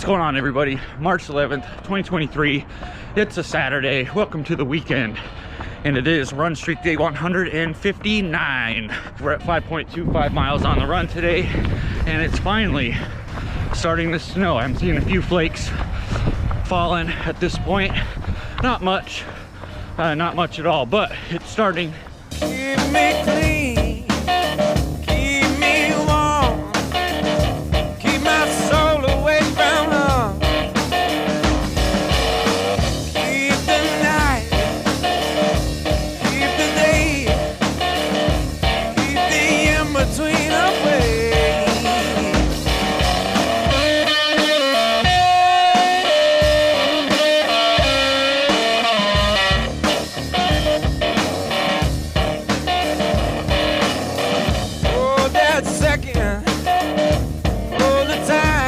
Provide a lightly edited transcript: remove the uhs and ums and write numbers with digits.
What's going on, everybody? March 11th, 2023. It's a Saturday. Welcome to the weekend. And it is run streak day 159. We're at 5.25 miles on the run today. And it's finally starting to snow. I'm seeing a few flakes falling at this point. Not much at all, but it's starting. Give me